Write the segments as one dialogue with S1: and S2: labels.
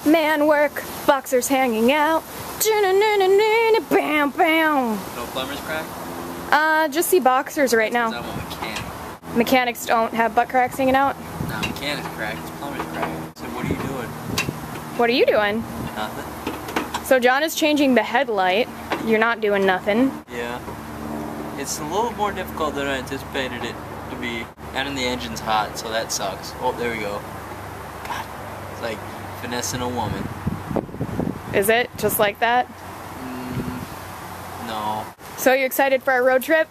S1: Man work, boxers hanging out. Bam, bam.
S2: No plumber's crack?
S1: Just see boxers right now.
S2: I'm a mechanic.
S1: Mechanics don't have butt cracks hanging out.
S2: No, mechanic's crack, it's plumber's crack. So what are you doing?
S1: What are you doing?
S2: Nothing.
S1: So John is changing the headlight. You're not doing nothing.
S2: Yeah. It's a little more difficult than I anticipated it to be. And the engine's hot, so that sucks. Oh, there we go. God. It's like finessing a woman.
S1: Is it just like that?
S2: No.
S1: So you excited for our road trip?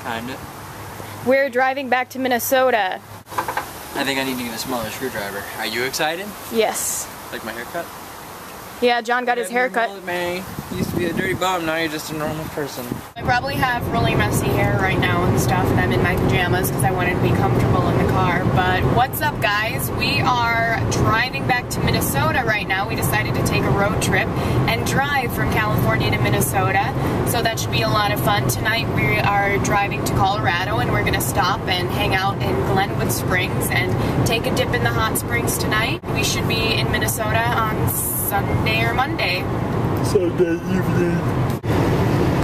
S2: Kinda.
S1: We're driving back to Minnesota.
S2: I think I need to get a smaller screwdriver. Are you excited?
S1: Yes.
S2: Like my haircut?
S1: Yeah, John got his haircut.
S2: Man, you used to be a dirty bum, now you're just a normal person.
S1: I probably have really messy hair right now and stuff, and I'm in my pajamas because I wanted to be comfortable in the car. But what's up, guys? We are driving back to Minnesota right now. We decided to take a road trip and drive from California to Minnesota. So that should be a lot of fun. Tonight we are driving to Colorado, and we're going to stop and hang out in Glenwood Springs and take a dip in the hot springs tonight. We should be in Minnesota on Sunday or Monday.
S2: Sunday evening.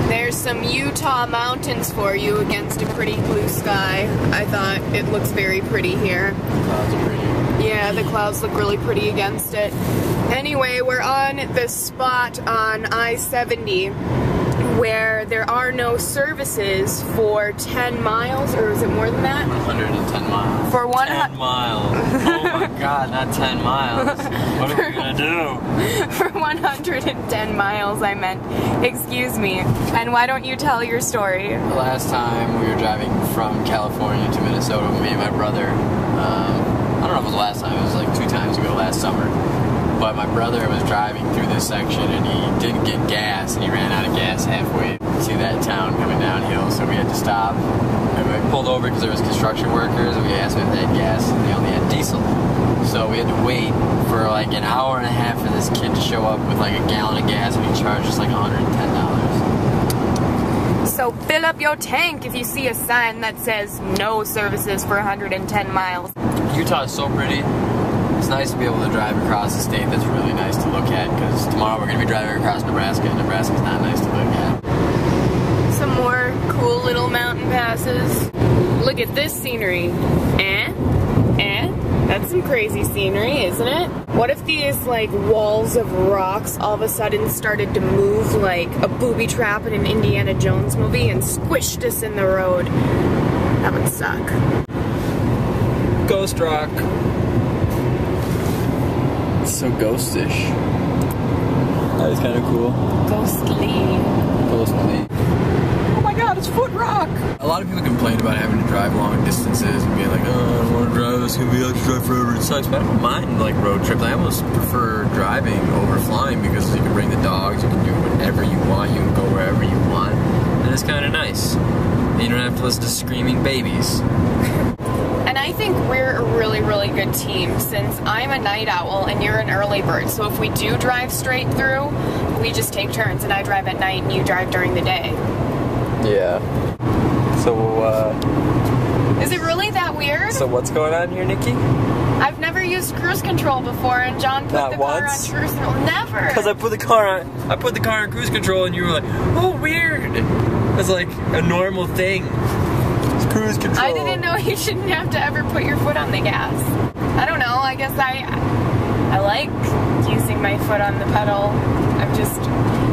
S1: There's some Utah mountains for you against a pretty blue sky. I thought it looks very pretty here.
S2: Clouds are pretty.
S1: Yeah, the clouds look really pretty against it. Anyway, we're on the spot on I-70 where there are no services for 10 miles, or is it more than that?
S2: 110 miles.
S1: For
S2: 10 miles. Oh my god, not 10 miles. What are we gonna do?
S1: For 110 miles, I meant. Excuse me. And why don't you tell your story?
S2: The last time we were driving from California to Minnesota, me and my brother, I don't know if it was the last time, it was like 2 times ago last summer. But my brother was driving through this section and he didn't get gas and he ran out of gas halfway to that town coming downhill, so we had to stop. And we pulled over because there was construction workers and we asked them if they had gas and they only had diesel. So we had to wait for like an hour and a half for this kid to show up with like a gallon of gas and he charged us like $110.
S1: So fill up your tank if you see a sign that says no services for 110 miles.
S2: Utah is so pretty. It's nice to be able to drive across a state that's really nice to look at, because tomorrow we're going to be driving across Nebraska, and Nebraska's not nice to look at.
S1: Some more cool little mountain passes. Look at this scenery. That's some crazy scenery, isn't it? What if these like walls of rocks all of a sudden started to move like a booby trap in an Indiana Jones movie and squished us in the road? That would suck.
S2: Ghost rock. So ghostish. That was kind of cool.
S1: Ghostly.
S2: Oh my god, it's Foot Rock! A lot of people complain about having to drive long distances and being like, oh, I don't want to drive, it's gonna be like to drive forever, it sucks. But I don't mind like road trips. I almost prefer driving over flying because you can bring the dogs, you can do whatever you want, you can go wherever you want. And it's kind of nice. And you don't have to listen to screaming babies.
S1: And I think we're a really, really good team since I'm a night owl and you're an early bird. So if we do drive straight through, we just take turns and I drive at night and you drive during the day.
S2: Yeah. So,
S1: Is it really that weird?
S2: So what's going on here, Nikki?
S1: I've never used cruise control before and John put
S2: Not
S1: the
S2: once?
S1: car on cruise control. Never!
S2: Because I put the car on cruise control and you were like, oh, weird! It's like a normal thing. Cruise control.
S1: I didn't know you shouldn't have to ever put your foot on the gas. I don't know, I guess I like using my foot on the pedal.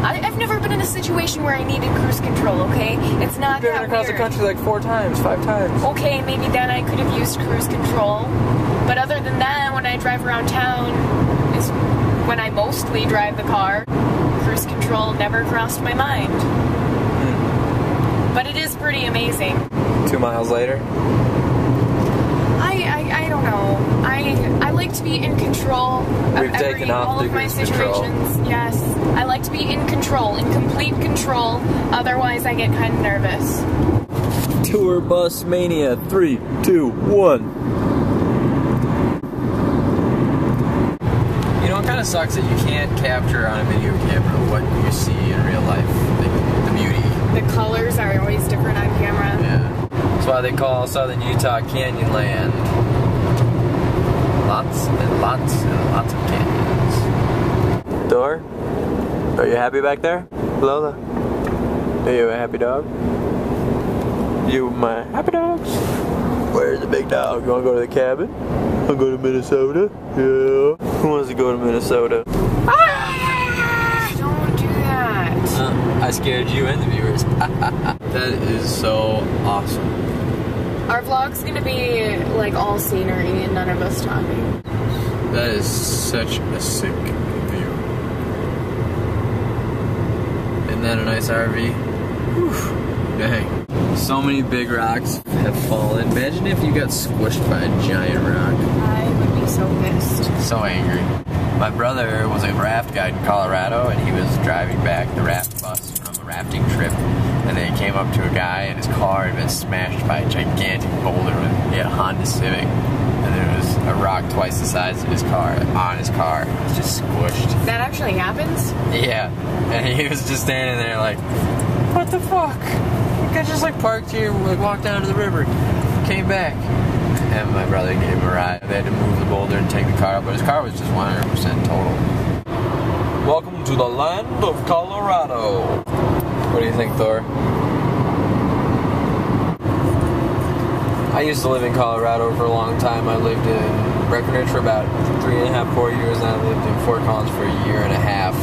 S1: I've never been in a situation where I needed cruise control, okay? It's not that weird.
S2: You've driven across the country like 4 times, 5 times.
S1: Okay, maybe then I could have used cruise control. But other than that, when I drive around town, is when I mostly drive the car. Cruise control never crossed my mind. But it is pretty amazing.
S2: 2 miles later?
S1: I don't know. I like to be in control of all of my situations. Yes. I like to be in control, in complete control. Otherwise I get kind of nervous.
S2: Tour bus mania. 3, 2, 1. You know, it kind of sucks that you can't capture on a video camera what you see in real life. Like the beauty.
S1: The colors are always different on camera.
S2: Yeah. That's why they call Southern Utah Canyon Land. Lots and lots and lots of canyons. Are you happy back there? Lola? Are you a happy dog? You my happy dogs? Where's the big dog? You wanna go to the cabin? I'll go to Minnesota? Yeah. Who wants to go to Minnesota?
S1: Ah! Don't do that.
S2: I scared you and the viewers. That is so awesome.
S1: Our vlog's gonna be like all scenery and none of us talking.
S2: That is such a sick view. Isn't that a nice RV? Whew. Dang. So many big rocks have fallen. Imagine if you got squished by a giant rock.
S1: I would be so pissed.
S2: So angry. My brother was a raft guide in Colorado, and he was driving back the raft bus from a rafting trip, and they came up to a guy, and his car had been smashed by a gigantic boulder. He had a Honda Civic, and there was a rock twice the size of his car on his car. It was just squished.
S1: That actually happens?
S2: Yeah, and he was just standing there like, what the fuck? I just like parked here, like walked down to the river, came back. And my brother gave him a ride. They had to move the boulder and take the car up, but his car was just 100% total. Welcome to the land of Colorado. What do you think, Thor? I used to live in Colorado for a long time. I lived in Breckenridge for about 3.5, 4 years, and I lived in Fort Collins for a year and a half.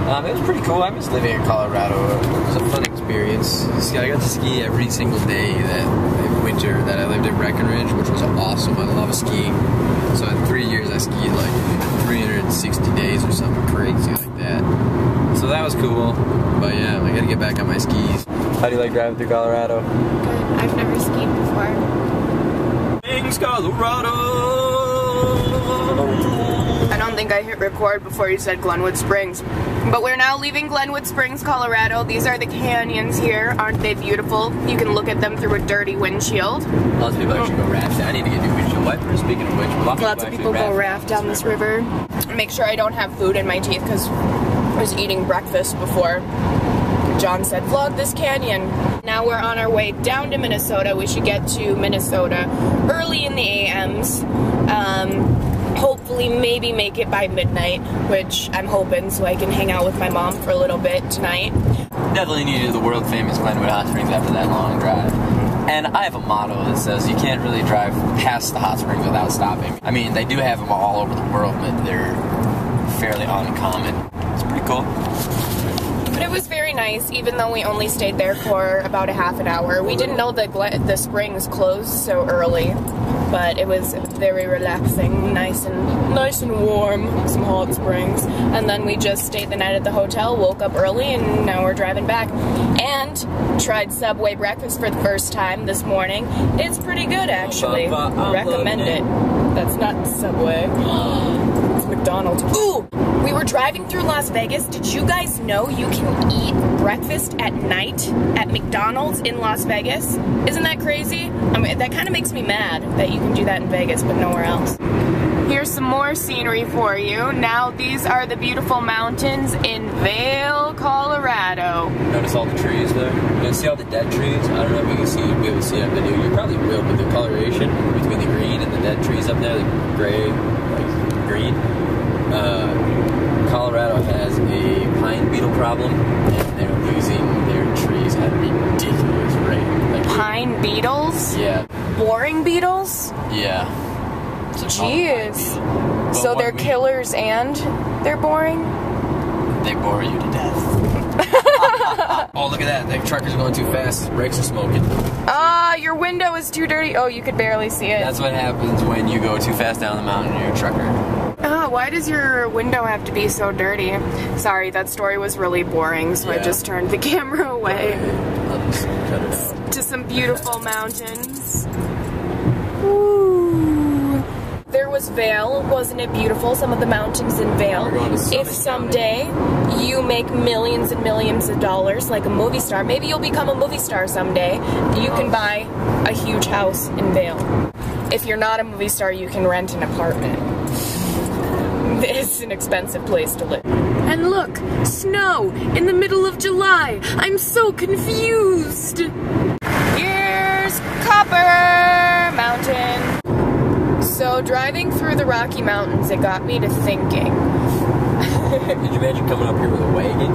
S2: It was pretty cool. I miss living in Colorado. It was a fun experience. I got to ski every single day that winter that I lived in Breckenridge, which was awesome. I love skiing. So in 3 years I skied like 360 days or something crazy like that. So that was cool. But yeah, I gotta get back on my skis. How do you like driving through Colorado?
S1: Good. I've never skied before.
S2: Thanks, Colorado!
S1: I don't think I hit record before you said Glenwood Springs. But we're now leaving Glenwood Springs, Colorado. These are the canyons here. Aren't they beautiful? You can look at them through a dirty windshield.
S2: Lots of people actually go rafting. I need to get new windshield wipers. Speaking of which,
S1: lots of people go raft down this river. Make sure I don't have food in my teeth because I was eating breakfast before John said, vlog this canyon. Now we're on our way down to Minnesota. We should get to Minnesota early in the AMs. Hopefully maybe make it by midnight, which I'm hoping, so I can hang out with my mom for a little bit tonight.
S2: Definitely needed the world famous Glenwood Hot Springs after that long drive. And I have a motto that says you can't really drive past the hot springs without stopping. I mean, they do have them all over the world, but they're fairly uncommon. It's pretty cool.
S1: But it was very nice, even though we only stayed there for about a half an hour. We didn't know the springs closed so early, but it was very relaxing, nice and warm, some hot springs. And then we just stayed the night at the hotel, woke up early, and now we're driving back. And tried Subway breakfast for the first time this morning. It's pretty good, actually. Recommend it. That's not Subway. It's McDonald's. Ooh! We were driving through Las Vegas. Did you guys know you can eat breakfast at night at McDonald's in Las Vegas? Isn't that crazy? I mean, that kind of makes me mad that you can do that in Vegas, but nowhere else. Here's some more scenery for you. Now these are the beautiful mountains in Vail, Colorado.
S2: Notice all the trees there? You can see all the dead trees? I don't know if you can be able to see it on video. You probably will, but the coloration between the green and the dead trees up there, the gray, like green, Colorado has a pine beetle problem, and they're losing their trees at a ridiculous rate. Like,
S1: pine beetles?
S2: Yeah.
S1: Boring beetles?
S2: Yeah.
S1: Jeez. So they're killers and they're boring?
S2: They bore you to death. Oh, look at that. That trucker's going too fast. Brakes are smoking.
S1: Your window is too dirty. Oh, you could barely see it.
S2: That's what happens when you go too fast down the mountain and you're a trucker.
S1: Why does your window have to be so dirty? Sorry, that story was really boring, so I just turned the camera away.
S2: I'll just cut it out.
S1: To some beautiful mountains. Ooh. There was Vail, wasn't it beautiful? Some of the mountains in Vail. If someday you make millions and millions of dollars like a movie star, maybe you'll become a movie star someday, you can buy a huge house in Vail. If you're not a movie star, you can rent an apartment. It's an expensive place to live. And look, snow in the middle of July. I'm so confused. Here's Copper Mountain. So driving through the Rocky Mountains, it got me to thinking.
S2: Did you imagine coming up here with a wagon.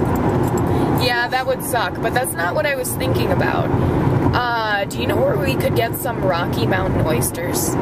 S1: Yeah, that would suck, but that's not what I was thinking about. Do you know where we could get some Rocky Mountain oysters?